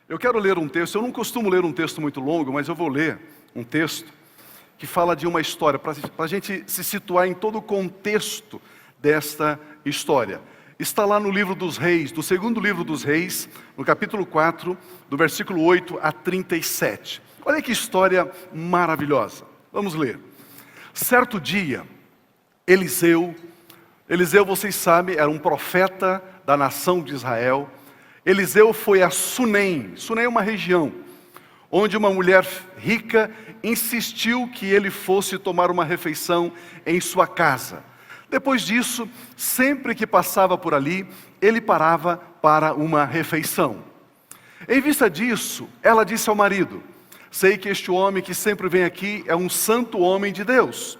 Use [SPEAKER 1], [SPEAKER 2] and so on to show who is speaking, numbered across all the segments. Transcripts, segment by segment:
[SPEAKER 1] Eu quero ler um texto, eu não costumo ler um texto muito longo, mas eu vou ler um texto que fala de uma história, para a gente se situar em todo o contexto desta história. Está lá no livro dos Reis, do segundo livro dos Reis, no capítulo 4, do versículo 8 a 37. Olha que história maravilhosa. Vamos ler. Certo dia, Eliseu, vocês sabem, era um profeta da nação de Israel. Eliseu foi a Sunem. Sunem é uma região onde uma mulher rica insistiu que ele fosse tomar uma refeição em sua casa. Depois disso, sempre que passava por ali, ele parava para uma refeição. Em vista disso, ela disse ao marido: sei que este homem que sempre vem aqui é um santo homem de Deus.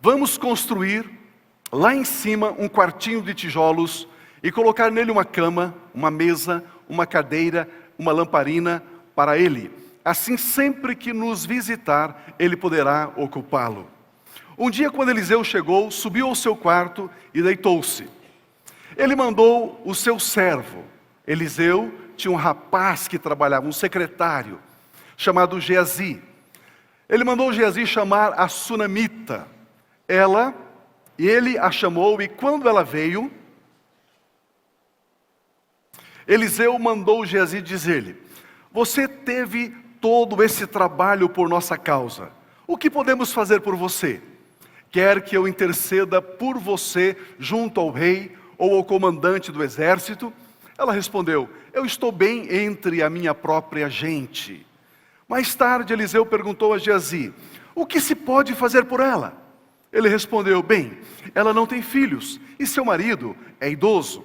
[SPEAKER 1] Vamos construir lá em cima um quartinho de tijolos e colocar nele uma cama, uma mesa, uma cadeira, uma lamparina para ele. Assim, sempre que nos visitar, ele poderá ocupá-lo. Um dia, quando Eliseu chegou, subiu ao seu quarto e deitou-se. Ele mandou o seu servo. Eliseu tinha um rapaz que trabalhava, um secretário, chamado Geazi. Ele mandou Geazi chamar a sunamita. Ele a chamou, e quando ela veio, Eliseu mandou Geazi dizer-lhe: você teve todo esse trabalho por nossa causa. O que podemos fazer por você? Quer que eu interceda por você junto ao rei ou ao comandante do exército? Ela respondeu: eu estou bem entre a minha própria gente. Mais tarde Eliseu perguntou a Geazi: o que se pode fazer por ela? Ele respondeu: bem, ela não tem filhos e seu marido é idoso.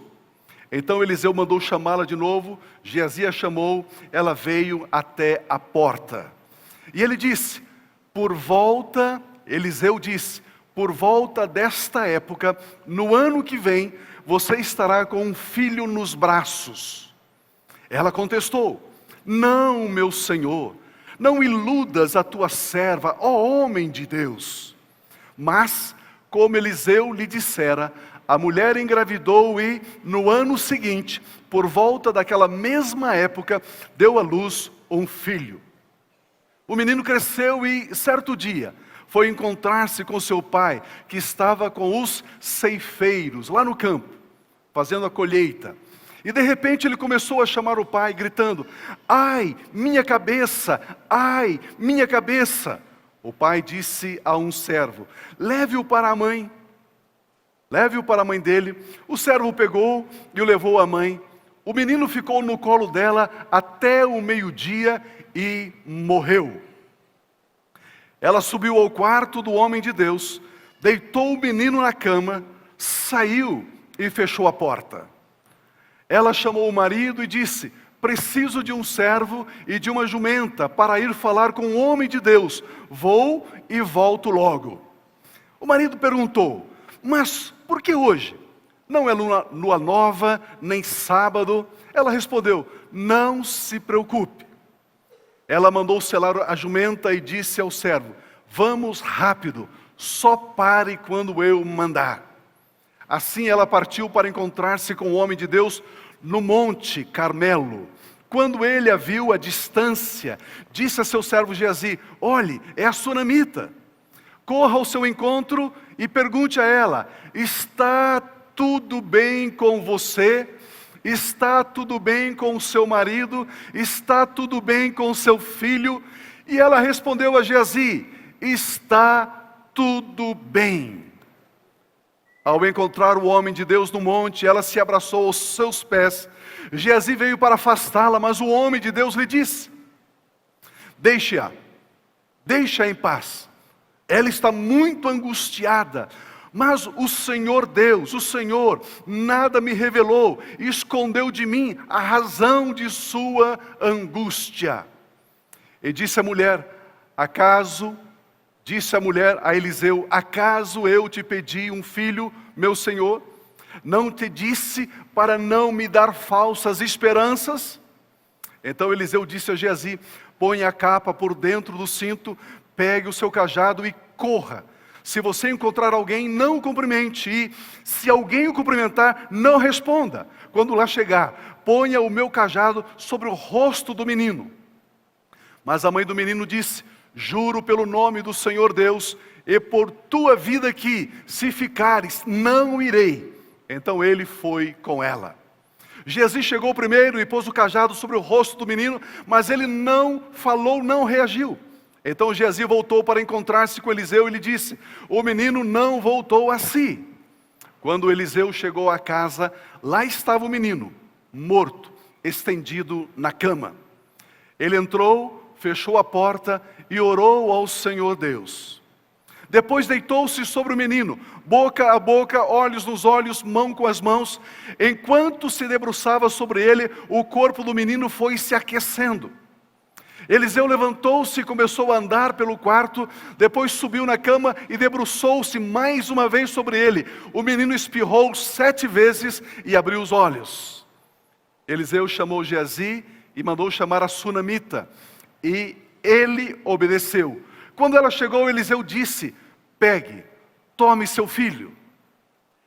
[SPEAKER 1] Então Eliseu mandou chamá-la de novo. Geazi a chamou, ela veio até a porta. E ele disse: Eliseu disse, por volta desta época, no ano que vem, você estará com um filho nos braços. Ela contestou: não, meu senhor, não iludas a tua serva, ó homem de Deus. Mas, como Eliseu lhe dissera, a mulher engravidou e, no ano seguinte, por volta daquela mesma época, deu à luz um filho. O menino cresceu e, certo dia, foi encontrar-se com seu pai, que estava com os ceifeiros, lá no campo, fazendo a colheita. E de repente ele começou a chamar o pai, gritando: ai, minha cabeça, ai, minha cabeça. O pai disse a um servo: leve-o para a mãe. Leve-o para a mãe dele. O servo pegou e o levou à mãe. O menino ficou no colo dela até o meio-dia e morreu. Ela subiu ao quarto do homem de Deus, deitou o menino na cama, saiu e fechou a porta. Ela chamou o marido e disse: preciso de um servo e de uma jumenta para ir falar com o homem de Deus. Vou e volto logo. O marido perguntou: mas por que hoje? Não é lua nova, nem sábado. Ela respondeu: não se preocupe. Ela mandou selar a jumenta e disse ao servo: vamos rápido, só pare quando eu mandar. Assim ela partiu para encontrar-se com o homem de Deus no Monte Carmelo. Quando ele a viu à distância, disse a seu servo Geazi: olhe, é a sunamita. Corra ao seu encontro e pergunte a ela: está tudo bem com você? Está tudo bem com o seu marido? Está tudo bem com o seu filho? E ela respondeu a Geazi: está tudo bem. Ao encontrar o homem de Deus no monte, ela se abraçou aos seus pés. Geazi veio para afastá-la, mas o homem de Deus lhe disse: deixe-a em paz. Ela está muito angustiada, mas o Senhor Deus, o Senhor, nada me revelou e escondeu de mim a razão de sua angústia. E disse a mulher a Eliseu: acaso eu te pedi um filho, meu senhor? Não te disse para não me dar falsas esperanças? Então Eliseu disse a Geazi: põe a capa por dentro do cinto, pegue o seu cajado e corra. Se você encontrar alguém, não o cumprimente. E se alguém o cumprimentar, não responda. Quando lá chegar, ponha o meu cajado sobre o rosto do menino. Mas a mãe do menino disse: juro pelo nome do Senhor Deus, e por tua vida aqui, se ficares, não irei. Então ele foi com ela. Geazi chegou primeiro e pôs o cajado sobre o rosto do menino, mas ele não falou, não reagiu. Então Geazi voltou para encontrar-se com Eliseu e lhe disse: o menino não voltou a si. Quando Eliseu chegou à casa, lá estava o menino, morto, estendido na cama. Ele entrou, fechou a porta e orou ao Senhor Deus. Depois deitou-se sobre o menino, boca a boca, olhos nos olhos, mão com as mãos. Enquanto se debruçava sobre ele, o corpo do menino foi se aquecendo. Eliseu levantou-se e começou a andar pelo quarto, depois subiu na cama e debruçou-se mais uma vez sobre ele. O menino espirrou 7 vezes e abriu os olhos. Eliseu chamou Geazi e mandou chamar a sunamita, e ele obedeceu. Quando ela chegou, Eliseu disse: pegue, tome seu filho.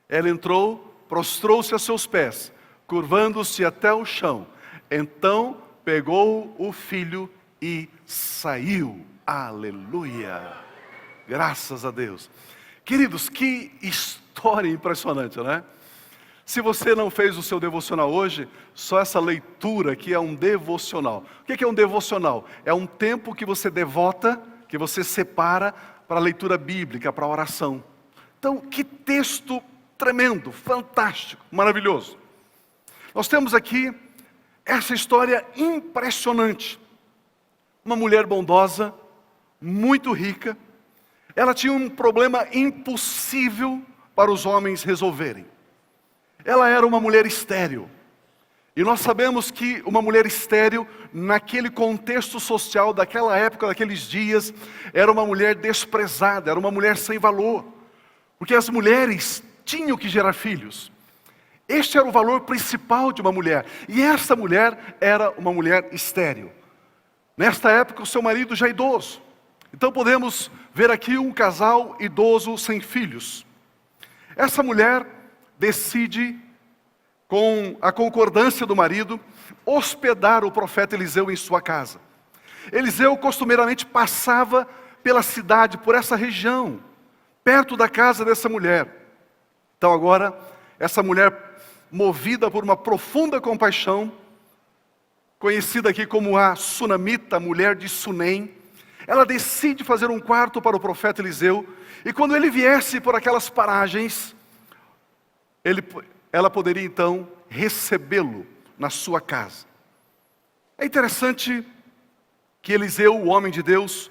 [SPEAKER 1] Ela entrou, prostrou-se a seus pés, curvando-se até o chão. Então pegou o filho e saiu. Aleluia! Graças a Deus. Queridos, que história impressionante, né? Se você não fez o seu devocional hoje, só essa leitura aqui é um devocional. O que é um devocional? É um tempo que você devota, que você separa para a leitura bíblica, para a oração. Então, que texto tremendo, fantástico, maravilhoso. Nós temos aqui essa história impressionante. Uma mulher bondosa, muito rica. Ela tinha um problema impossível para os homens resolverem. Ela era uma mulher estéril. E nós sabemos que uma mulher estéril, naquele contexto social daquela época, daqueles dias, era uma mulher desprezada, era uma mulher sem valor. Porque as mulheres tinham que gerar filhos. Este era o valor principal de uma mulher. E essa mulher era uma mulher estéril. Nesta época, o seu marido já idoso. Então podemos ver aqui um casal idoso sem filhos. Essa mulher decide, com a concordância do marido, hospedar o profeta Eliseu em sua casa. Eliseu costumeiramente passava pela cidade, por essa região, perto da casa dessa mulher. Então agora, essa mulher, movida por uma profunda compaixão, conhecida aqui como a sunamita, mulher de Sunem, ela decide fazer um quarto para o profeta Eliseu, e quando ele viesse por aquelas paragens, ela poderia então recebê-lo na sua casa. É interessante que Eliseu, o homem de Deus,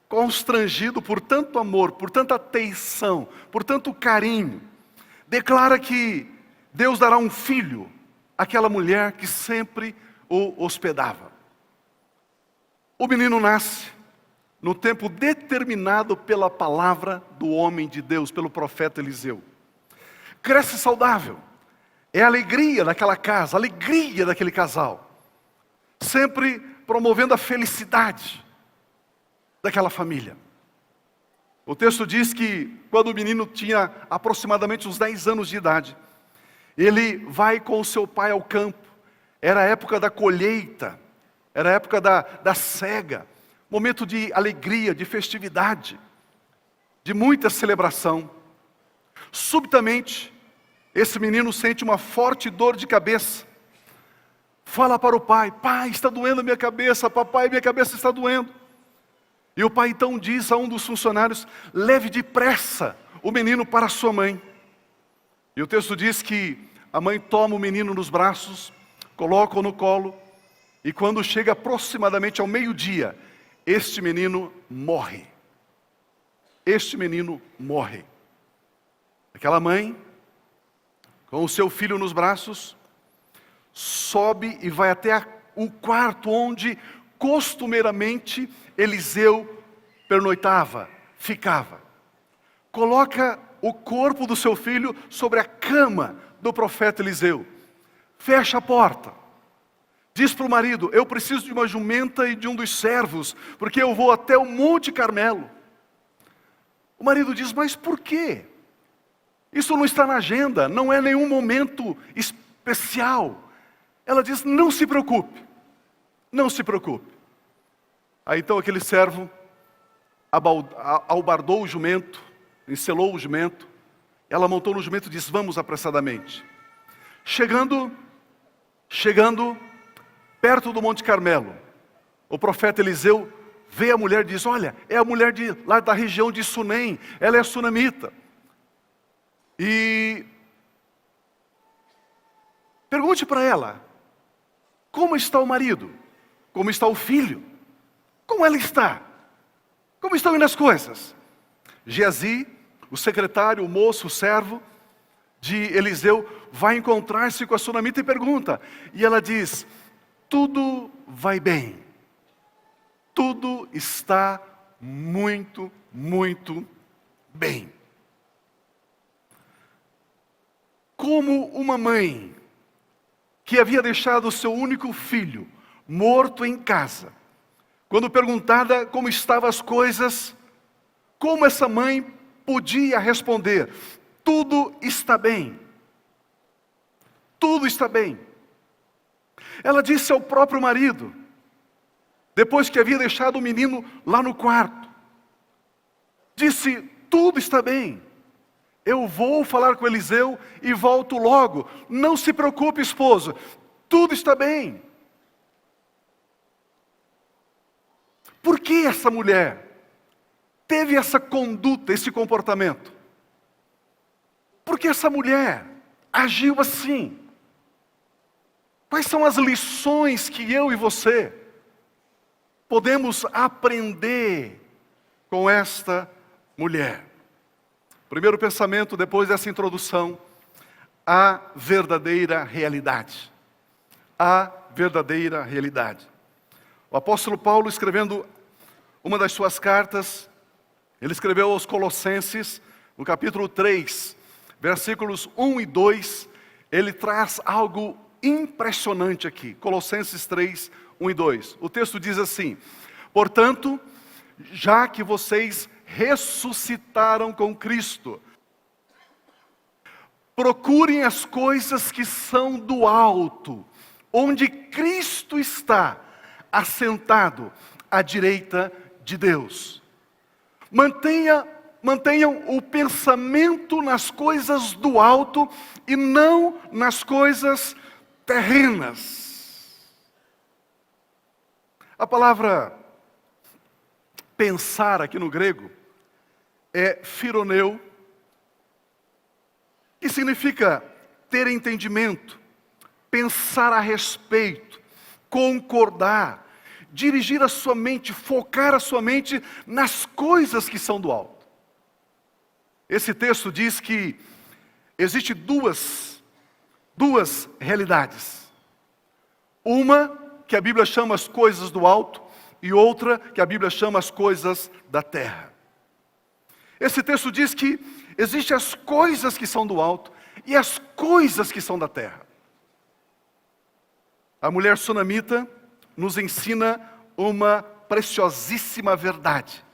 [SPEAKER 1] constrangido por tanto amor, por tanta atenção, por tanto carinho, declara que Deus dará um filho àquela mulher que sempre o hospedava. O menino nasce no tempo determinado pela palavra do homem de Deus, pelo profeta Eliseu. Cresce saudável. É a alegria daquela casa, a alegria daquele casal. Sempre promovendo a felicidade daquela família. O texto diz que quando o menino tinha aproximadamente uns 10 anos de idade, ele vai com o seu pai ao campo. Era a época da colheita, era a época da cega, momento de alegria, de festividade, de muita celebração. Subitamente, esse menino sente uma forte dor de cabeça. Fala para o pai: pai, está doendo a minha cabeça, papai, minha cabeça está doendo. E o pai então diz a um dos funcionários: leve depressa o menino para sua mãe. E o texto diz que a mãe toma o menino nos braços, coloca-o no colo, e quando chega aproximadamente ao meio-dia, este menino morre. Este menino morre. Aquela mãe, com o seu filho nos braços, sobe e vai até o quarto onde costumeiramente Eliseu pernoitava, ficava. Coloca o corpo do seu filho sobre a cama do profeta Eliseu. Fecha a porta. Diz para o marido: eu preciso de uma jumenta e de um dos servos, porque eu vou até o Monte Carmelo. O marido diz: mas por quê? Isso não está na agenda, não é nenhum momento especial. Ela diz: não se preocupe, não se preocupe. Aí então aquele servo albardou o jumento, enselou o jumento, ela montou no jumento e disse: vamos apressadamente. Chegando perto do Monte Carmelo, o profeta Eliseu vê a mulher e diz: olha, é a mulher lá da região de Sunem, ela é sunamita. E pergunte para ela, como está o marido? Como está o filho? Como ela está? Como estão indo as coisas? Geazi, o secretário, o moço, o servo de Eliseu, vai encontrar-se com a sunamita e pergunta. E ela diz: tudo vai bem. Tudo está muito, muito bem. Como uma mãe que havia deixado o seu único filho morto em casa, quando perguntada como estavam as coisas, como essa mãe podia responder: tudo está bem. Tudo está bem. Ela disse ao próprio marido, depois que havia deixado o menino lá no quarto, disse: tudo está bem. Eu vou falar com Eliseu e volto logo. Não se preocupe, esposo. Tudo está bem. Por que essa mulher teve essa conduta, esse comportamento? Por que essa mulher agiu assim? Quais são as lições que eu e você podemos aprender com esta mulher? Primeiro pensamento, depois dessa introdução: a verdadeira realidade. A verdadeira realidade. O apóstolo Paulo, escrevendo uma das suas cartas, ele escreveu aos Colossenses, no capítulo 3, versículos 1 e 2, ele traz algo impressionante aqui. Colossenses 3, 1 e 2. O texto diz assim: portanto, já que vocês ressuscitaram com Cristo, procurem as coisas que são do alto, onde Cristo está assentado à direita de Deus. Mantenham o pensamento nas coisas do alto e não nas coisas terrenas. A palavra pensar aqui no grego é phironeu, que significa ter entendimento, pensar a respeito, concordar, dirigir a sua mente, focar a sua mente nas coisas que são do alto. Esse texto diz que existe duas realidades. Uma que a Bíblia chama as coisas do alto e outra que a Bíblia chama as coisas da terra. Esse texto diz que existem as coisas que são do alto e as coisas que são da terra. A mulher sunamita nos ensina uma preciosíssima verdade.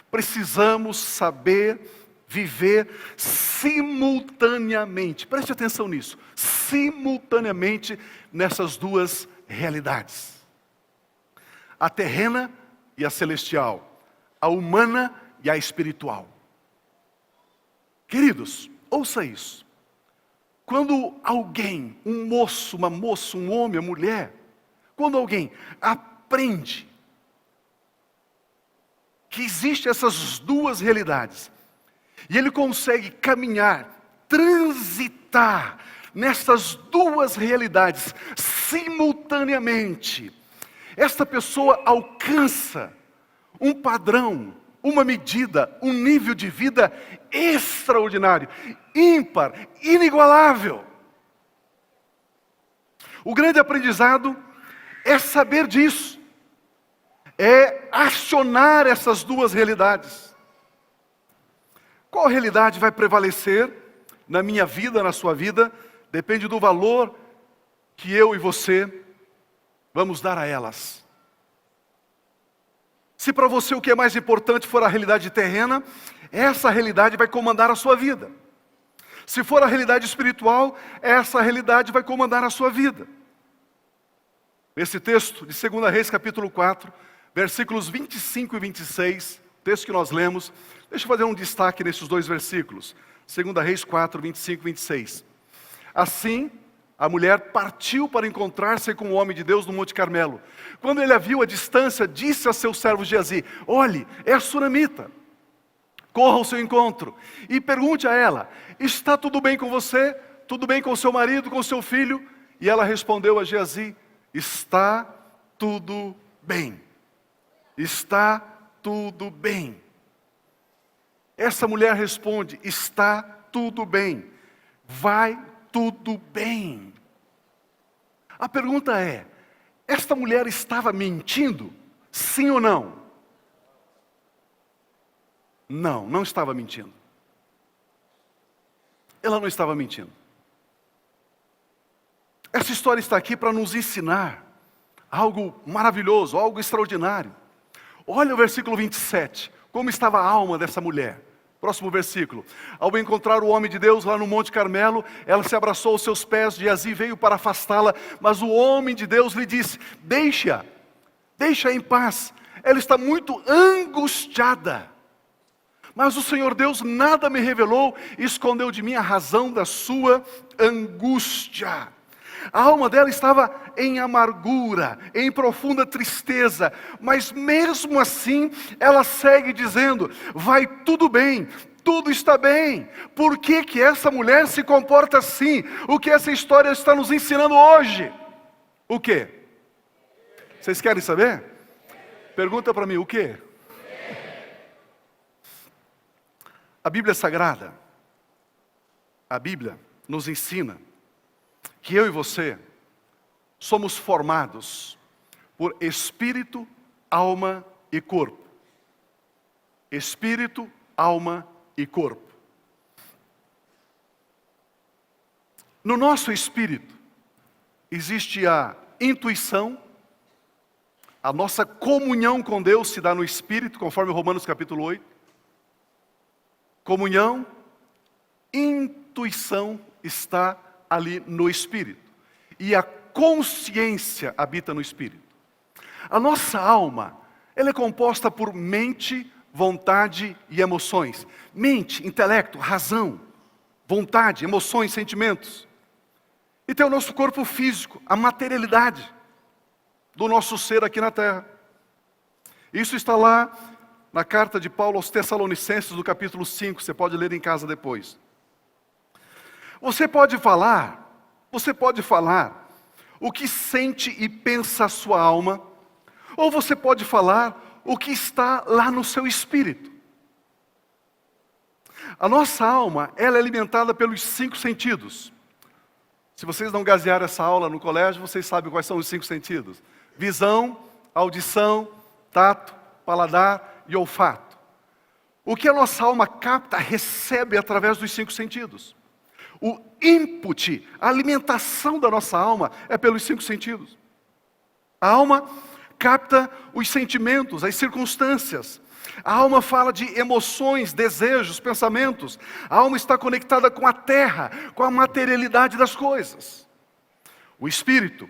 [SPEAKER 1] Precisamos saber viver simultaneamente, preste atenção nisso, simultaneamente nessas duas realidades. A terrena e a celestial, a humana e a espiritual. Queridos, ouça isso. Quando alguém, um moço, uma moça, um homem, uma mulher, quando alguém aprende que existem essas duas realidades, e ele consegue caminhar, transitar nessas duas realidades simultaneamente, esta pessoa alcança um padrão, uma medida, um nível de vida extraordinário, ímpar, inigualável. O grande aprendizado é saber disso, é acionar essas duas realidades. Qual realidade vai prevalecer na minha vida, na sua vida, depende do valor que eu e você vamos dar a elas. Se para você o que é mais importante for a realidade terrena, essa realidade vai comandar a sua vida. Se for a realidade espiritual, essa realidade vai comandar a sua vida. Esse texto de 2 Reis, capítulo 4, versículos 25 e 26, texto que nós lemos, deixa eu fazer um destaque nesses dois versículos. 2 Reis 4, 25 e 26. Assim, a mulher partiu para encontrar-se com o homem de Deus no Monte Carmelo. Quando ele a viu à distância, disse a seu servo Geazi: olhe, é a sunamita. Corra ao seu encontro e pergunte a ela: está tudo bem com você? Tudo bem com o seu marido, com o seu filho? E ela respondeu a Geazi: está tudo bem. Está tudo bem. Essa mulher responde: está tudo bem. Vai tudo bem. A pergunta é: esta mulher estava mentindo? Sim ou não? Não, não estava mentindo. Ela não estava mentindo. Essa história está aqui para nos ensinar algo maravilhoso, algo extraordinário. Olha o versículo 27, como estava a alma dessa mulher. Próximo versículo. Ao encontrar o homem de Deus lá no Monte Carmelo, ela se abraçou aos seus pés, Geazi veio para afastá-la, mas o homem de Deus lhe disse: deixa em paz, ela está muito angustiada. Mas o Senhor Deus nada me revelou e escondeu de mim a razão da sua angústia. A alma dela estava em amargura, em profunda tristeza, mas mesmo assim ela segue dizendo: vai tudo bem, tudo está bem. Por que que essa mulher se comporta assim? O que essa história está nos ensinando hoje? O quê? Vocês querem saber? Pergunta para mim, o quê? A Bíblia Sagrada, a Bíblia nos ensina que eu e você somos formados por espírito, alma e corpo. Espírito, alma e corpo. No nosso espírito existe a intuição, a nossa comunhão com Deus se dá no espírito, conforme Romanos capítulo 8. Comunhão, intuição está ali no espírito. E a consciência habita no espírito. A nossa alma, ela é composta por mente, vontade e emoções. Mente, intelecto, razão, vontade, emoções, sentimentos. E tem o nosso corpo físico, a materialidade do nosso ser aqui na terra. Isso está lá na carta de Paulo aos Tessalonicenses, do capítulo 5, você pode ler em casa depois. Você pode falar o que sente e pensa a sua alma, ou você pode falar o que está lá no seu espírito. A nossa alma, ela é alimentada pelos 5 sentidos. Se vocês não gazearam essa aula no colégio, vocês sabem quais são os 5 sentidos: visão, audição, tato, paladar e olfato. O que a nossa alma capta, recebe através dos 5 sentidos. O input, a alimentação da nossa alma é pelos 5 sentidos. A alma capta os sentimentos, as circunstâncias. A alma fala de emoções, desejos, pensamentos. A alma está conectada com a terra, com a materialidade das coisas. O espírito,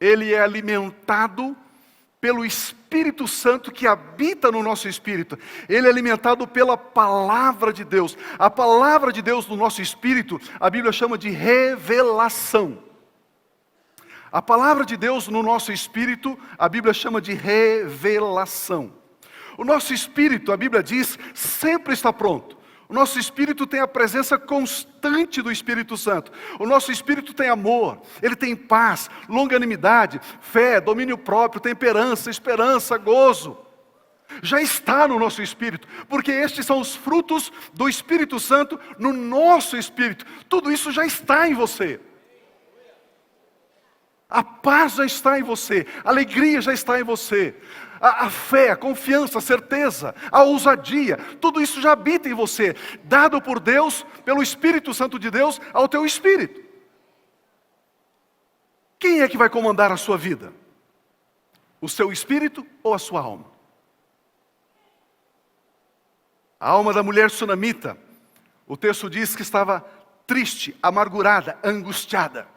[SPEAKER 1] ele é alimentado pelo Espírito Santo que habita no nosso espírito. Ele é alimentado pela palavra de Deus. A palavra de Deus no nosso espírito, a Bíblia chama de revelação. A palavra de Deus no nosso espírito, a Bíblia chama de revelação. O nosso espírito, a Bíblia diz, sempre está pronto. O nosso espírito tem a presença constante do Espírito Santo. O nosso espírito tem amor, ele tem paz, longanimidade, fé, domínio próprio, temperança, esperança, gozo. Já está no nosso espírito, porque estes são os frutos do Espírito Santo no nosso espírito. Tudo isso já está em você. A paz já está em você, a alegria já está em você. A fé, a confiança, a certeza, a ousadia, tudo isso já habita em você, dado por Deus, pelo Espírito Santo de Deus, ao teu espírito. Quem é que vai comandar a sua vida? O seu espírito ou a sua alma? A alma da mulher sunamita, o texto diz que estava triste, amargurada, angustiada.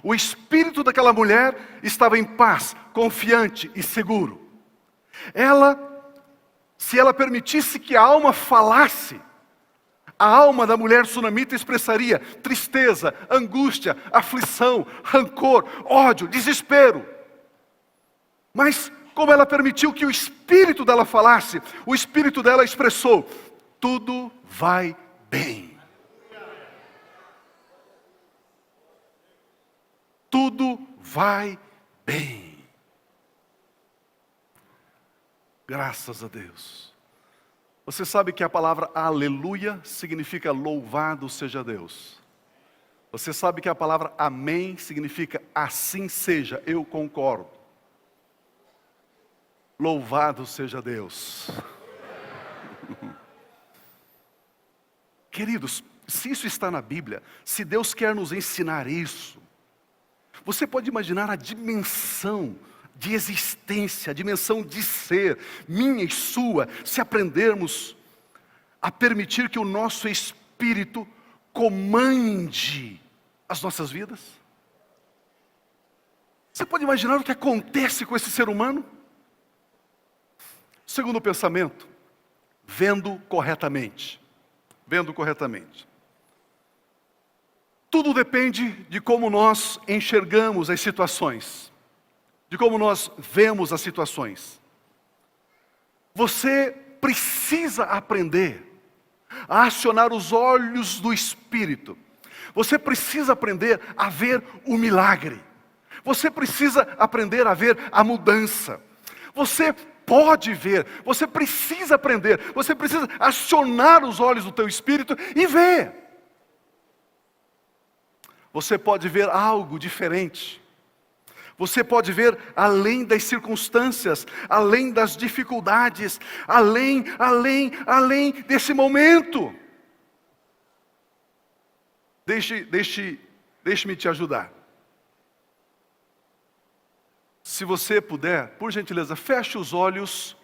[SPEAKER 1] O espírito daquela mulher estava em paz, confiante e seguro. Se ela permitisse que a alma falasse, a alma da mulher sunamita expressaria tristeza, angústia, aflição, rancor, ódio, desespero. Mas, como ela permitiu que o espírito dela falasse, o espírito dela expressou: tudo vai bem. Tudo vai bem. Graças a Deus. Você sabe que a palavra aleluia significa louvado seja Deus. Você sabe que a palavra amém significa assim seja, eu concordo. Louvado seja Deus. Queridos, se isso está na Bíblia, se Deus quer nos ensinar isso, você pode imaginar a dimensão de existência, a dimensão de ser, minha e sua, se aprendermos a permitir que o nosso espírito comande as nossas vidas? Você pode imaginar o que acontece com esse ser humano? Segundo pensamento, vendo corretamente. Vendo corretamente. Tudo depende de como nós enxergamos as situações, de como nós vemos as situações. Você precisa aprender a acionar os olhos do Espírito. Você precisa aprender a ver o milagre. Você precisa aprender a ver a mudança. Você pode ver, você precisa aprender, você precisa acionar os olhos do teu espírito e ver. Você pode ver algo diferente. Você pode ver além das circunstâncias, além das dificuldades, além desse momento. Deixe-me te ajudar. Se você puder, por gentileza, feche os olhos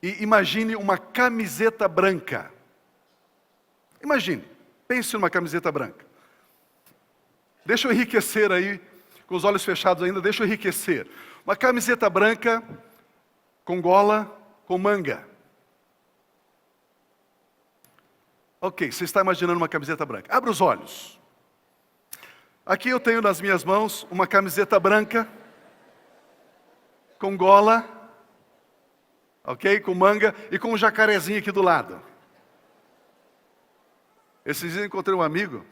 [SPEAKER 1] e imagine uma camiseta branca. Imagine, pense numa camiseta branca. Deixa eu enriquecer aí, com os olhos fechados ainda, deixa eu enriquecer. Uma camiseta branca, com gola, com manga. Ok, você está imaginando uma camiseta branca. Abra os olhos. Aqui eu tenho nas minhas mãos uma camiseta branca, com gola, ok? Com manga e com um jacarezinho aqui do lado. Esses dias eu encontrei um amigo,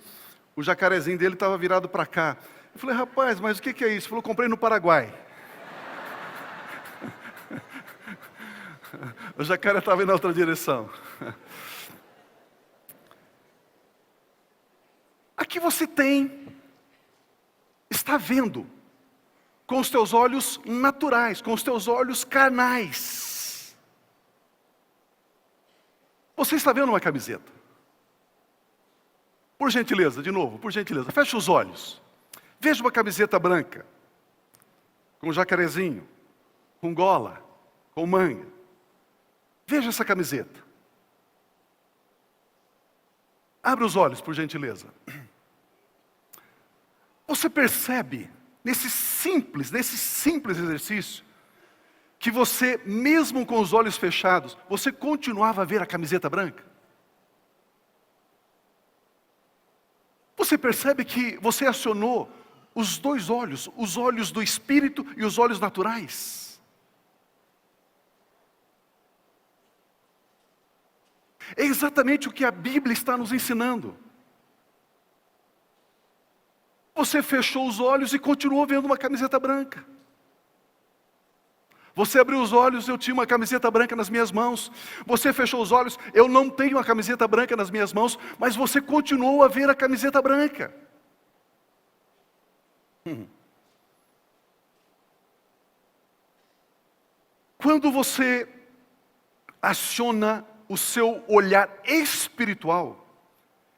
[SPEAKER 1] o jacarezinho dele estava virado para cá. Eu falei, rapaz, mas o que é isso? Ele falou, comprei no Paraguai. O jacaré estava indo na outra direção. Aqui você está vendo com os teus olhos naturais, com os teus olhos carnais. Você está vendo uma camiseta. Por gentileza, de novo, por gentileza, feche os olhos. Veja uma camiseta branca, com jacarezinho, com gola, com manga. Veja essa camiseta. Abra os olhos, por gentileza. Você percebe, nesse simples exercício, que você, mesmo com os olhos fechados, você continuava a ver a camiseta branca? Você percebe que você acionou os dois olhos, os olhos do espírito e os olhos naturais? É exatamente o que a Bíblia está nos ensinando. Você fechou os olhos e continuou vendo uma camiseta branca. Você abriu os olhos, eu tinha uma camiseta branca nas minhas mãos. Você fechou os olhos, eu não tenho uma camiseta branca nas minhas mãos, mas você continuou a ver a camiseta branca. Quando você aciona o seu olhar espiritual,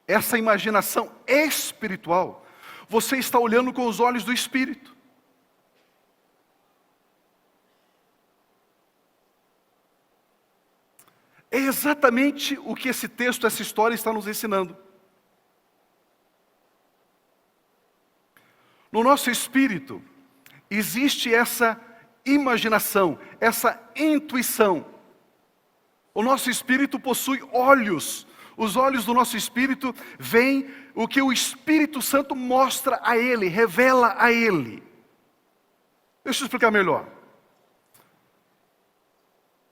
[SPEAKER 1] essa imaginação espiritual, você está olhando com os olhos do Espírito. É exatamente o que esse texto, essa história está nos ensinando. No nosso espírito, existe essa imaginação, essa intuição. O nosso espírito possui olhos. Os olhos do nosso espírito veem o que o Espírito Santo mostra a ele, revela a ele. Deixa eu explicar melhor.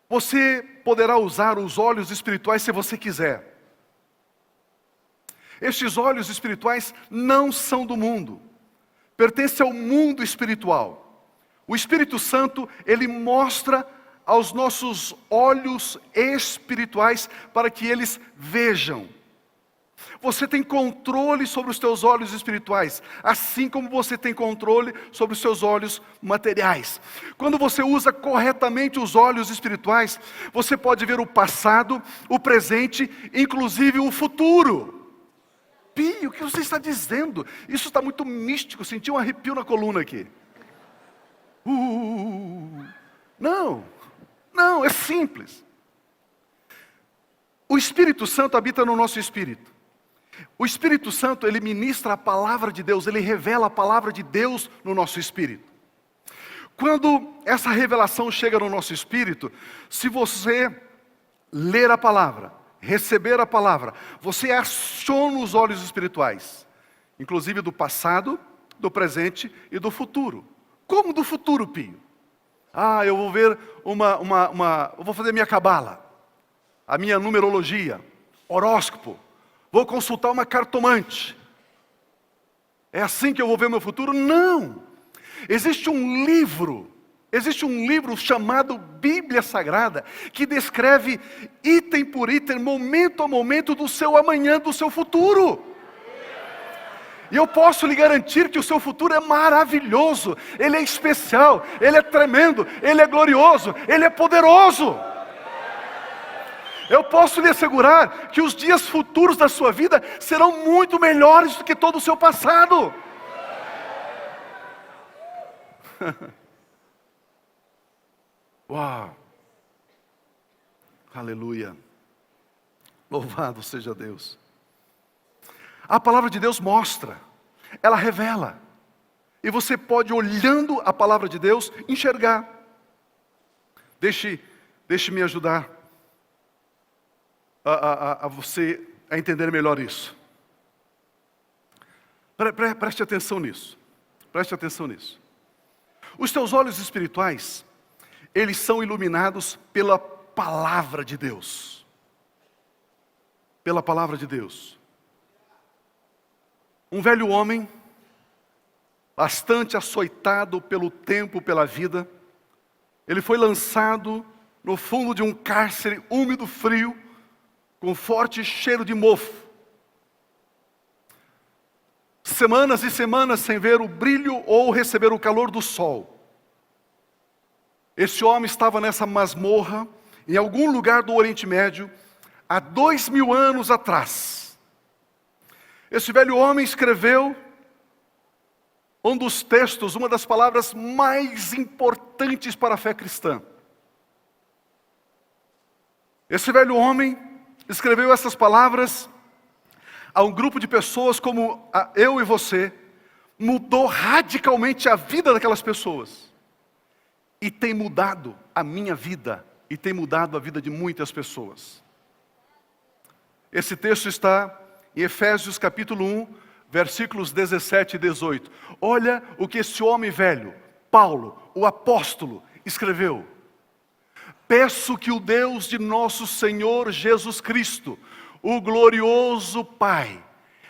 [SPEAKER 1] Você poderá usar os olhos espirituais se você quiser. Estes olhos espirituais não são do mundo. Pertencem ao mundo espiritual. O Espírito Santo, ele mostra aos nossos olhos espirituais para que eles vejam. Você tem controle sobre os teus olhos espirituais, assim como você tem controle sobre os seus olhos materiais. Quando você usa corretamente os olhos espirituais, você pode ver o passado, o presente, inclusive o futuro. Pio, o que você está dizendo? Isso está muito místico, senti um arrepio na coluna aqui. Não, é simples. O Espírito Santo habita no nosso espírito. O Espírito Santo, ele ministra a palavra de Deus, ele revela a palavra de Deus no nosso espírito. Quando essa revelação chega no nosso espírito, se você ler a palavra, receber a palavra, você aciona os olhos espirituais, inclusive do passado, do presente e do futuro. Como do futuro, Pio? Eu vou ver eu vou fazer minha cabala, a minha numerologia, horóscopo, vou consultar uma cartomante. É assim que eu vou ver meu futuro? Não! Existe um livro chamado Bíblia Sagrada, que descreve item por item, momento a momento do seu amanhã, do seu futuro. E eu posso lhe garantir que o seu futuro é maravilhoso, ele é especial, ele é tremendo, ele é glorioso, ele é poderoso. Eu posso lhe assegurar que os dias futuros da sua vida serão muito melhores do que todo o seu passado. Uau! Aleluia! Louvado seja Deus! A palavra de Deus mostra, ela revela. E você pode, olhando a palavra de Deus, enxergar. Deixe-me ajudar a você a entender melhor isso. Preste atenção nisso. Preste atenção nisso. Os teus olhos espirituais, eles são iluminados pela palavra de Deus. Pela palavra de Deus. Um velho homem, bastante açoitado pelo tempo, pela vida, ele foi lançado no fundo de um cárcere úmido, frio, com forte cheiro de mofo. Semanas e semanas sem ver o brilho ou receber o calor do sol. Esse homem estava nessa masmorra, em algum lugar do Oriente Médio, há 2000 anos atrás. Esse velho homem escreveu um dos textos, uma das palavras mais importantes para a fé cristã. Esse velho homem escreveu essas palavras a um grupo de pessoas como eu e você, mudou radicalmente a vida daquelas pessoas. E tem mudado a minha vida, e tem mudado a vida de muitas pessoas. Esse texto está em Efésios capítulo 1, versículos 17 e 18. Olha o que esse homem velho, Paulo, o apóstolo, escreveu. Peço que o Deus de nosso Senhor Jesus Cristo, o glorioso Pai,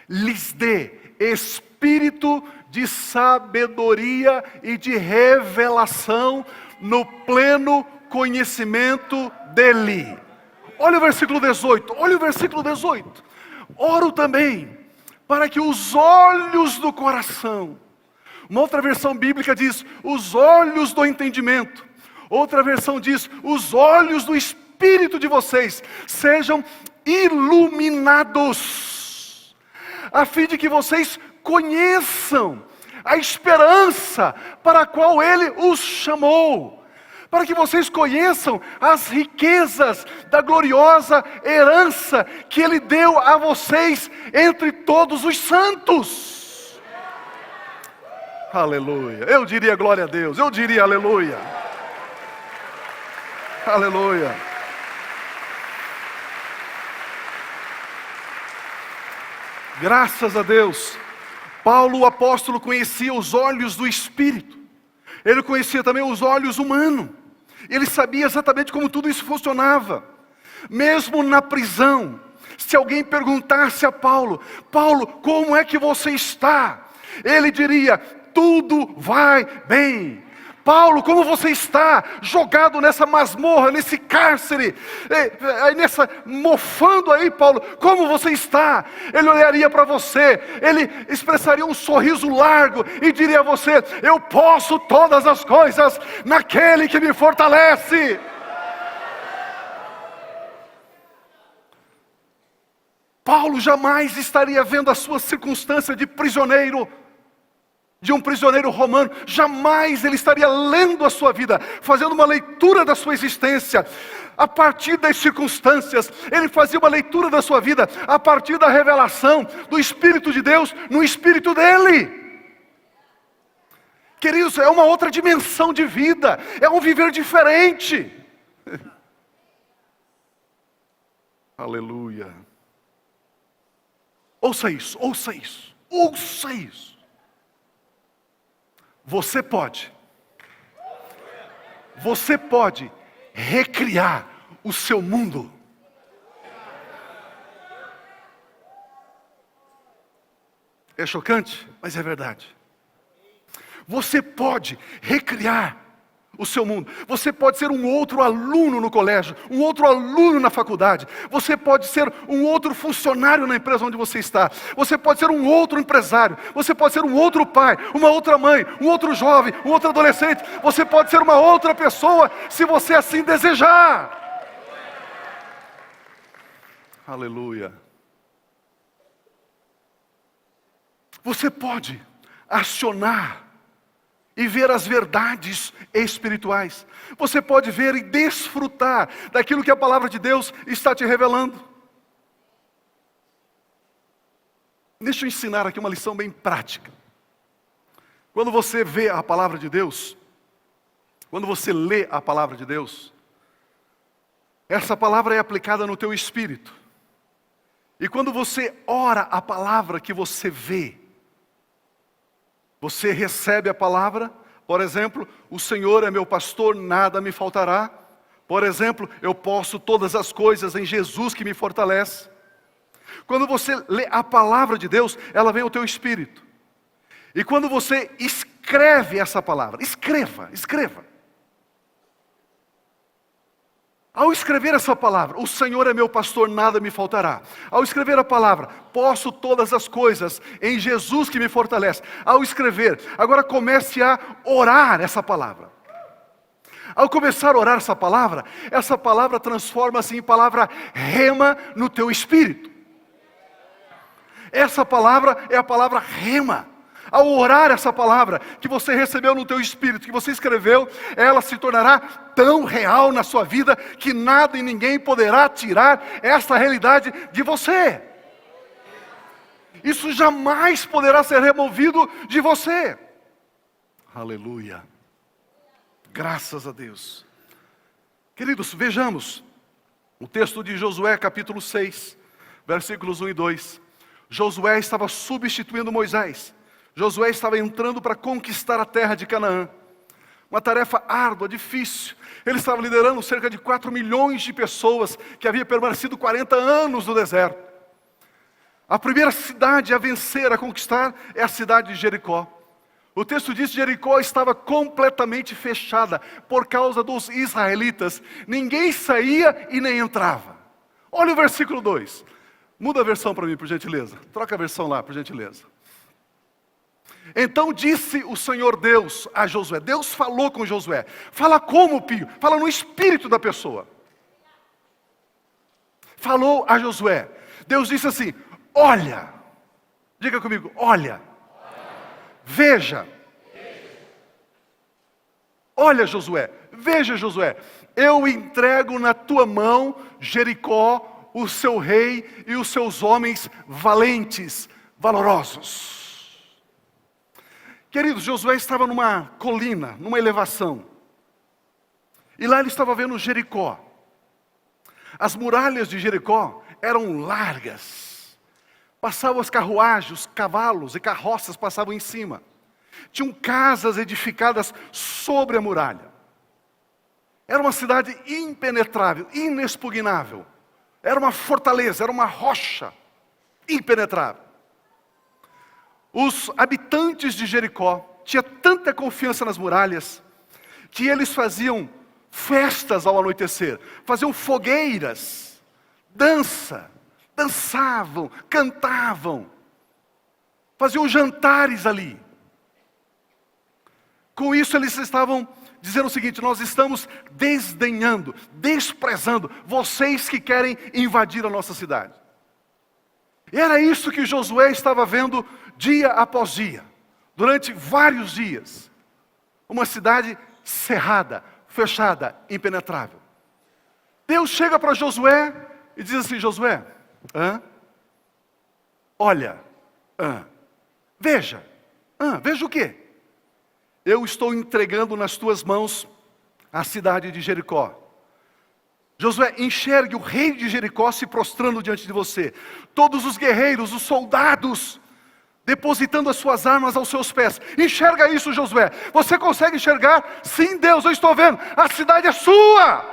[SPEAKER 1] lhes dê espírito de sabedoria e de revelação no pleno conhecimento dEle. Olha o versículo 18, olha o versículo 18. Oro também para que os olhos do coração, uma outra versão bíblica diz, os olhos do entendimento, outra versão diz, os olhos do espírito de vocês, sejam iluminados, a fim de que vocês conheçam a esperança para a qual Ele os chamou, para que vocês conheçam as riquezas da gloriosa herança que Ele deu a vocês entre todos os santos. Aleluia. Eu diria glória a Deus, eu diria aleluia. Aleluia. Graças a Deus. Paulo, o apóstolo, conhecia os olhos do Espírito. Ele conhecia também os olhos humanos. Ele sabia exatamente como tudo isso funcionava. Mesmo na prisão, se alguém perguntasse a Paulo: Paulo, como é que você está? Ele diria: tudo vai bem. Paulo, como você está? Jogado nessa masmorra, nesse cárcere, mofando aí, Paulo, como você está? Ele olharia para você, ele expressaria um sorriso largo e diria a você: eu posso todas as coisas naquele que me fortalece. Paulo jamais estaria vendo a sua circunstância de prisioneiro, de um prisioneiro romano. Jamais ele estaria lendo a sua vida, fazendo uma leitura da sua existência a partir das circunstâncias. Ele fazia uma leitura da sua vida a partir da revelação do Espírito de Deus no Espírito dele. Queridos, é uma outra dimensão de vida, é um viver diferente. Aleluia. Ouça isso, ouça isso, ouça isso. Você pode recriar o seu mundo. É chocante, mas é verdade. Você pode recriar o seu mundo. Você pode ser um outro aluno no colégio, um outro aluno na faculdade. Você pode ser um outro funcionário na empresa onde você está. Você pode ser um outro empresário. Você pode ser um outro pai, uma outra mãe, um outro jovem, um outro adolescente. Você pode ser uma outra pessoa, se você assim desejar. Aleluia. Você pode acionar e ver as verdades espirituais. Você pode ver e desfrutar daquilo que a palavra de Deus está te revelando. Deixa eu ensinar aqui uma lição bem prática. Quando você vê a palavra de Deus, quando você lê a palavra de Deus, essa palavra é aplicada no teu espírito. E quando você ora a palavra que você vê, você recebe a palavra. Por exemplo, o Senhor é meu pastor, nada me faltará. Por exemplo, eu posso todas as coisas em Jesus que me fortalece. Quando você lê a palavra de Deus, ela vem ao teu espírito. E quando você escreve essa palavra, escreva. Ao escrever essa palavra, o Senhor é meu pastor, nada me faltará. Ao escrever a palavra, posso todas as coisas em Jesus que me fortalece. Ao escrever, agora comece a orar essa palavra. Ao começar a orar essa palavra transforma-se em palavra rema no teu espírito. Essa palavra é a palavra rema. Ao orar essa palavra que você recebeu no teu espírito, que você escreveu, ela se tornará tão real na sua vida que nada e ninguém poderá tirar essa realidade de você. Isso jamais poderá ser removido de você. Aleluia. Graças a Deus. Queridos, vejamos o texto de Josué capítulo 6, versículos 1 e 2. Josué estava substituindo Moisés. Josué estava entrando para conquistar a terra de Canaã. Uma tarefa árdua, difícil. Ele estava liderando cerca de 4 milhões de pessoas que haviam permanecido 40 anos no deserto. A primeira cidade a vencer, a conquistar, é a cidade de Jericó. O texto diz que Jericó estava completamente fechada por causa dos israelitas. Ninguém saía e nem entrava. Olha o versículo 2. Muda a versão para mim, por gentileza. Troca a versão lá, por gentileza. Então disse o Senhor Deus a Josué. Deus falou com Josué. Fala como, Pio? Fala no espírito da pessoa. Falou a Josué. Deus disse assim: olha. Diga comigo, olha. Veja. Olha, Josué, veja, Josué, eu entrego na tua mão Jericó, o seu rei e os seus homens valentes, valorosos. Queridos, Josué estava numa colina, numa elevação. E lá ele estava vendo Jericó. As muralhas de Jericó eram largas. Passavam as carruagens, os cavalos e carroças passavam em cima. Tinham casas edificadas sobre a muralha. Era uma cidade impenetrável, inexpugnável. Era uma fortaleza, era uma rocha impenetrável. Os habitantes de Jericó tinham tanta confiança nas muralhas que eles faziam festas ao anoitecer, faziam fogueiras, dançavam, cantavam, faziam jantares ali. Com isso eles estavam dizendo o seguinte: nós estamos desdenhando, desprezando vocês que querem invadir a nossa cidade. E era isso que Josué estava vendo dia após dia, durante vários dias. Uma cidade cerrada, fechada, impenetrável. Deus chega para Josué e diz assim: Josué, olha, veja o quê? Eu estou entregando nas tuas mãos a cidade de Jericó. Josué, enxergue o rei de Jericó se prostrando diante de você. Todos os guerreiros, os soldados, depositando as suas armas aos seus pés. Enxerga isso, Josué. Você consegue enxergar? Sim, Deus, eu estou vendo. A cidade é sua.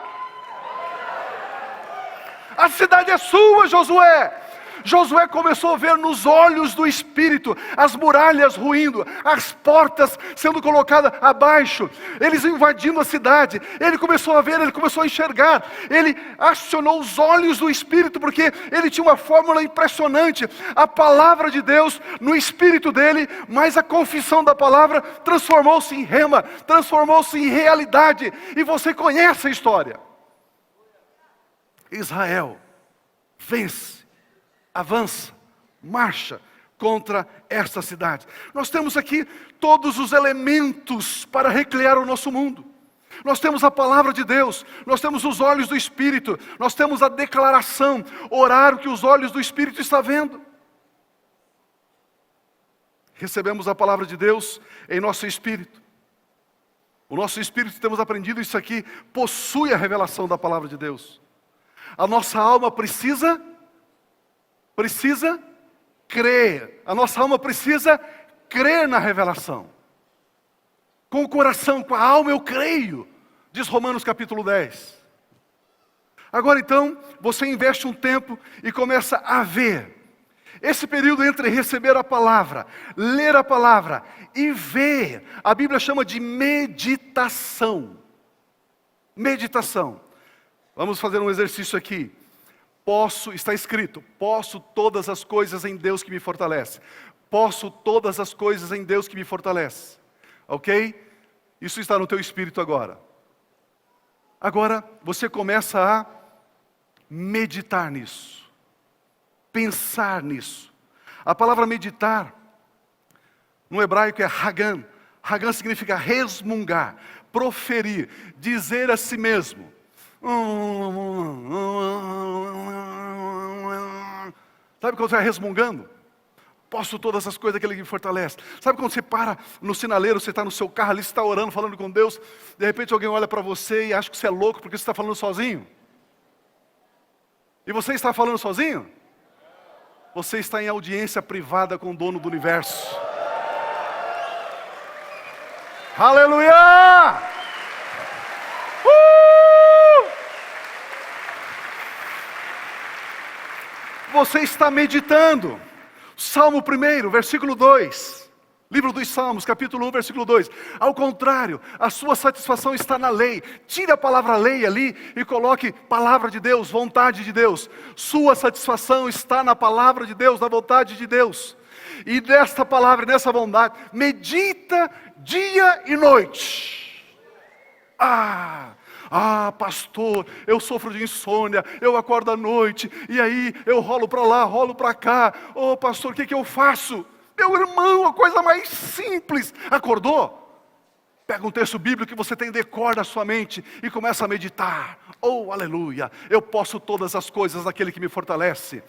[SPEAKER 1] A cidade é sua, Josué. Josué começou a ver nos olhos do Espírito as muralhas ruindo, as portas sendo colocadas abaixo, eles invadindo a cidade. Ele começou a ver, ele começou a enxergar, ele acionou os olhos do Espírito, porque ele tinha uma fórmula impressionante. A palavra de Deus no Espírito dele, mas a confissão da palavra transformou-se em rema, transformou-se em realidade. E você conhece a história. Israel vence, avança, marcha contra esta cidade. Nós temos aqui todos os elementos para recriar o nosso mundo. Nós temos a palavra de Deus, nós temos os olhos do Espírito, nós temos a declaração, orar o que os olhos do Espírito estão vendo. Recebemos a palavra de Deus em nosso espírito. O nosso espírito, temos aprendido isso aqui, possui a revelação da palavra de Deus. A nossa alma precisa crer. A nossa alma precisa crer na revelação. Com o coração, com a alma eu creio, diz Romanos capítulo 10. Agora então, você investe um tempo e começa a ver. Esse período entre receber a palavra, ler a palavra e ver, a Bíblia chama de meditação. Meditação. Vamos fazer um exercício aqui. Está escrito, posso todas as coisas em Deus que me fortalece. Posso todas as coisas em Deus que me fortalece. Ok? Isso está no teu espírito agora. Agora, você começa a meditar nisso. Pensar nisso. A palavra meditar, no hebraico é hagan. Hagan significa resmungar, proferir, dizer a si mesmo. Sabe quando você vai resmungando? Posso todas as coisas daquele que me fortalece. Sabe quando você para no sinaleiro, você está no seu carro ali, você está orando, falando com Deus, de repente alguém olha para você e acha que você é louco porque você está falando sozinho? E você está falando sozinho? Você está em audiência privada com o dono do universo. Aleluia! Você está meditando. Salmo 1, versículo 2. Livro dos Salmos, capítulo 1, versículo 2. Ao contrário, a sua satisfação está na lei. Tire a palavra lei ali e coloque palavra de Deus, vontade de Deus. Sua satisfação está na palavra de Deus, na vontade de Deus. E nesta palavra, nessa vontade, medita dia e noite. Pastor, eu sofro de insônia, eu acordo à noite, e aí eu rolo para lá, rolo para cá. Pastor, o que eu faço? Meu irmão, a coisa mais simples. Acordou? Pega um texto bíblico que você tem decor na sua mente e começa a meditar. Oh, aleluia, eu posso todas as coisas naquele que me fortalece.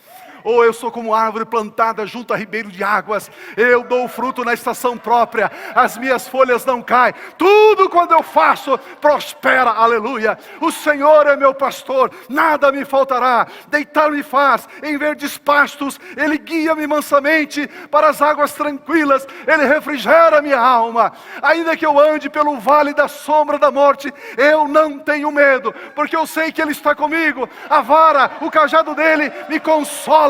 [SPEAKER 1] Ou eu sou como árvore plantada junto a ribeiro de águas, eu dou fruto na estação própria, as minhas folhas não caem, tudo quando eu faço prospera, aleluia. O Senhor é meu pastor, nada me faltará, deitar-me faz em verdes pastos, Ele guia-me mansamente para as águas tranquilas, Ele refrigera minha alma. Ainda que eu ande pelo vale da sombra da morte, eu não tenho medo, porque eu sei que Ele está comigo, a vara, o cajado dele me consola.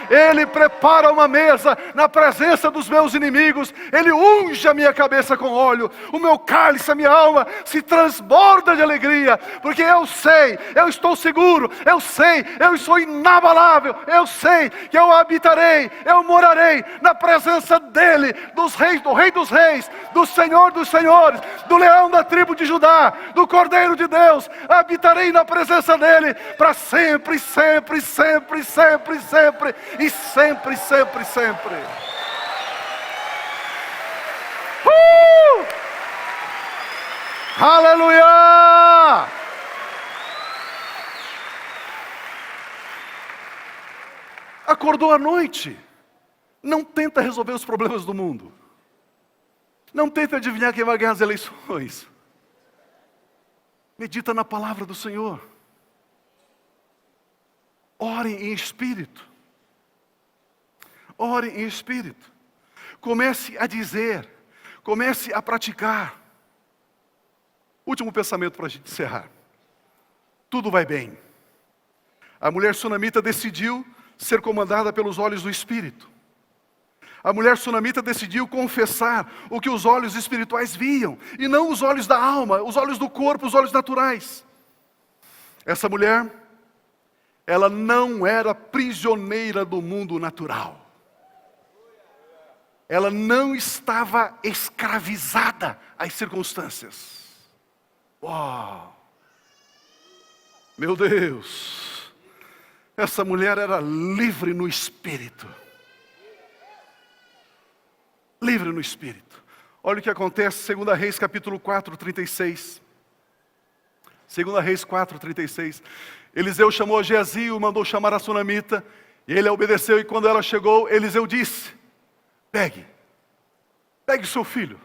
[SPEAKER 1] Ele prepara uma mesa na presença dos meus inimigos, Ele unge a minha cabeça com óleo, o meu cálice, a minha alma se transborda de alegria, porque eu sei, eu estou seguro, eu sei, eu sou inabalável, eu sei que eu habitarei, eu morarei na presença dEle, dos reis, do Rei dos Reis, do Senhor dos Senhores, do leão da tribo de Judá, do Cordeiro de Deus, habitarei na presença dEle, para sempre, sempre, sempre, sempre, sempre, e sempre, sempre, sempre. Aleluia! Acordou à noite, não tenta resolver os problemas do mundo, não tenta adivinhar quem vai ganhar as eleições, medita na palavra do Senhor, ore em espírito, ore em espírito, comece a dizer, comece a praticar. Último pensamento para a gente encerrar. Tudo vai bem. A mulher sunamita decidiu ser comandada pelos olhos do Espírito. A mulher sunamita decidiu confessar o que os olhos espirituais viam, e não os olhos da alma, os olhos do corpo, os olhos naturais. Essa mulher, ela não era prisioneira do mundo natural. Ela não estava escravizada às circunstâncias. Uau! Meu Deus! Essa mulher era livre no espírito. Livre no espírito. Olha o que acontece, 2 Reis capítulo 4, 36. 2 Reis 4, 36. Eliseu chamou a Geazi e mandou chamar a sunamita. E ele obedeceu, e quando ela chegou, Eliseu disse: pegue o seu filho,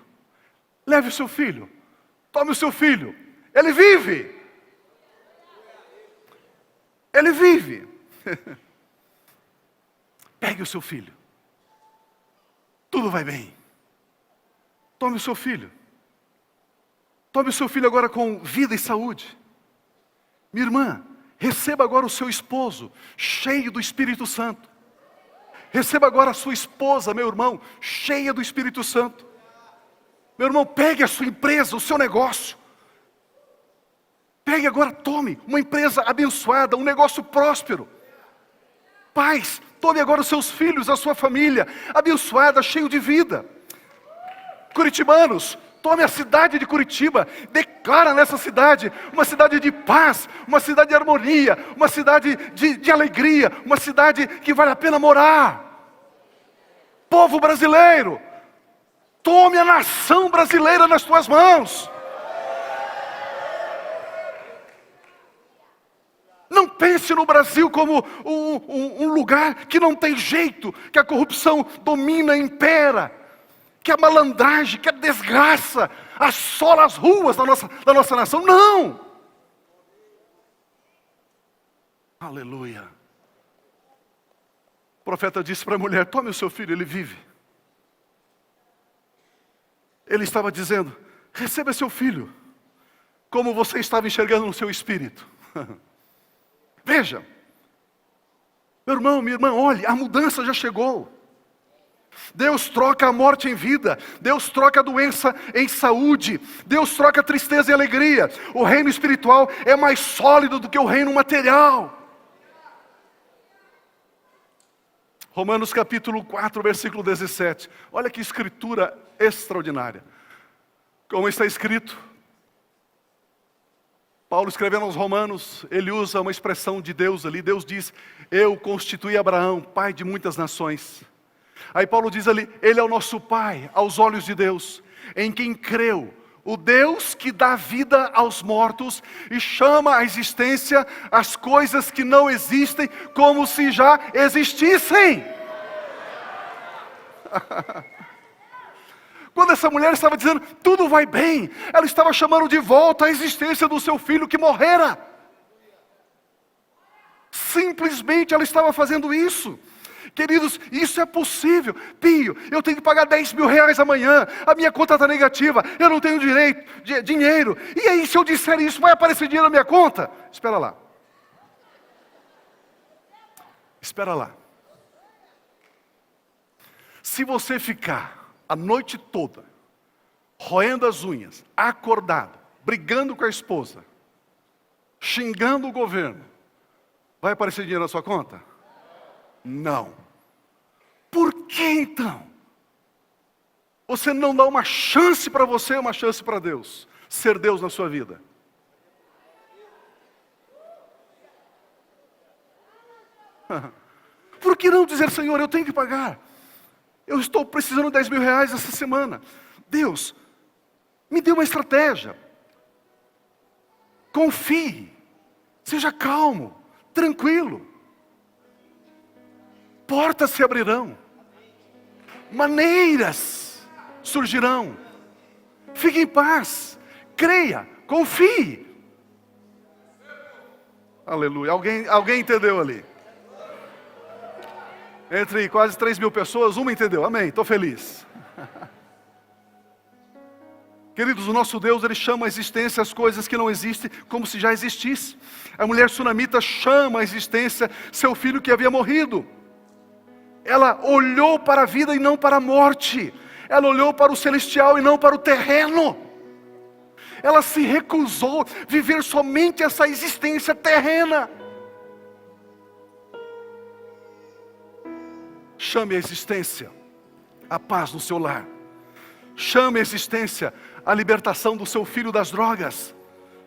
[SPEAKER 1] leve o seu filho, tome o seu filho, ele vive, ele vive. Pegue o seu filho, tudo vai bem, tome o seu filho agora com vida e saúde. Minha irmã, receba agora o seu esposo, cheio do Espírito Santo. Receba agora a sua esposa, meu irmão, cheia do Espírito Santo. Meu irmão, pegue a sua empresa, o seu negócio. Pegue agora, tome uma empresa abençoada, um negócio próspero. Pais, tome agora os seus filhos, a sua família, abençoada, cheio de vida. Curitibanos, tome a cidade de Curitiba, declara nessa cidade uma cidade de paz, uma cidade de harmonia, uma cidade de alegria, uma cidade que vale a pena morar. Povo brasileiro, tome a nação brasileira nas tuas mãos. Não pense no Brasil como um lugar que não tem jeito, que a corrupção domina, impera, que a malandragem, que a desgraça assola as ruas da nossa nação. Não! Aleluia. O profeta disse para a mulher: tome o seu filho, ele vive. Ele estava dizendo: receba seu filho, como você estava enxergando no seu espírito. Veja, meu irmão, minha irmã, olhe, a mudança já chegou. Deus troca a morte em vida, Deus troca a doença em saúde, Deus troca a tristeza em alegria. O reino espiritual é mais sólido do que o reino material. Romanos capítulo 4, versículo 17. Olha que escritura extraordinária. Como está escrito, Paulo escrevendo aos Romanos, ele usa uma expressão de Deus ali. Deus diz: eu constituí Abraão, pai de muitas nações. Aí Paulo diz ali: ele é o nosso pai aos olhos de Deus, em quem creu O Deus que dá vida aos mortos e chama à existência as coisas que não existem como se já existissem. Quando essa mulher estava dizendo, tudo vai bem, ela estava chamando de volta a existência do seu filho que morrera. Simplesmente ela estava fazendo isso. Queridos, isso é possível. Pio, eu tenho que pagar 10 mil reais amanhã, a minha conta está negativa, eu não tenho dinheiro. E aí, se eu disser isso, vai aparecer dinheiro na minha conta? Espera lá. Espera lá. Se você ficar a noite toda, roendo as unhas, acordado, brigando com a esposa, xingando o governo, vai aparecer dinheiro na sua conta? Não. Por que então? Você não dá uma chance para você, uma chance para Deus, ser Deus na sua vida. Por que não dizer, Senhor, eu tenho que pagar? Eu estou precisando de 10 mil reais essa semana. Deus, me dê uma estratégia. Confie. Seja calmo, tranquilo. Portas se abrirão. Maneiras surgirão. Fique em paz. Creia, confie. Aleluia. Alguém entendeu ali? Entre quase 3 mil pessoas, uma entendeu. Amém, estou feliz. Queridos, o nosso Deus, Ele chama a existência as coisas que não existem como se já existisse. A mulher sunamita chama a existência seu filho que havia morrido. Ela olhou para a vida e não para a morte. Ela olhou para o celestial e não para o terreno. Ela se recusou a viver somente essa existência terrena. Chame a existência a paz no seu lar. Chame a existência a libertação do seu filho das drogas.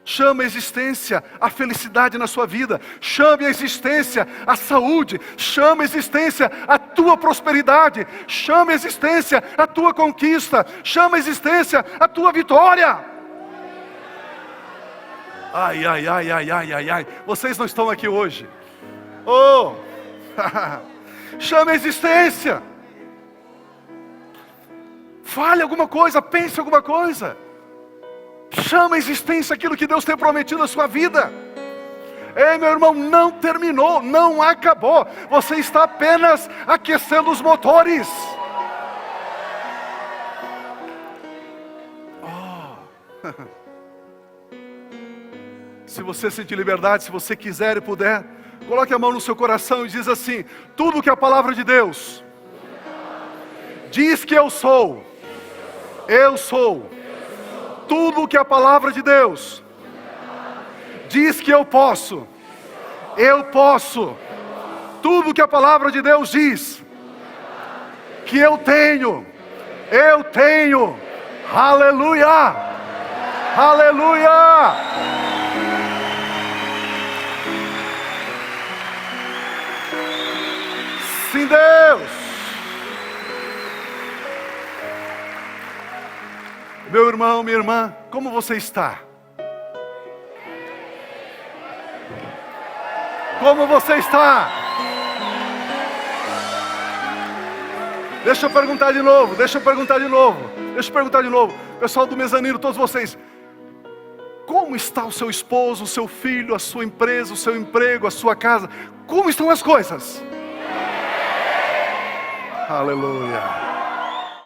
[SPEAKER 1] Chame a existência a felicidade na sua vida. Chame a existência a saúde. Chame a existência a tua prosperidade. Chame a existência a tua conquista. Chame a existência a tua vitória. Ai, ai, ai, ai, ai, ai, ai. Vocês não estão aqui hoje. Oh! Chame a existência. Fale alguma coisa, pense alguma coisa. Chama a existência aquilo que Deus tem prometido na sua vida. Ei, meu irmão, não terminou, não acabou. Você está apenas aquecendo os motores. Oh. Se você sentir liberdade, se você quiser e puder, coloque a mão no seu coração e diz assim: tudo que a palavra de Deus diz que eu sou, eu sou. Tudo que a palavra de Deus diz que eu posso, eu posso. Tudo que a palavra de Deus diz que eu tenho, eu tenho. Aleluia! Aleluia! Sim, Deus! Meu irmão, minha irmã, como você está? Como você está? Deixa eu perguntar de novo. Pessoal do mezanino, todos vocês. Como está o seu esposo, o seu filho, a sua empresa, o seu emprego, a sua casa? Como estão as coisas? Aleluia.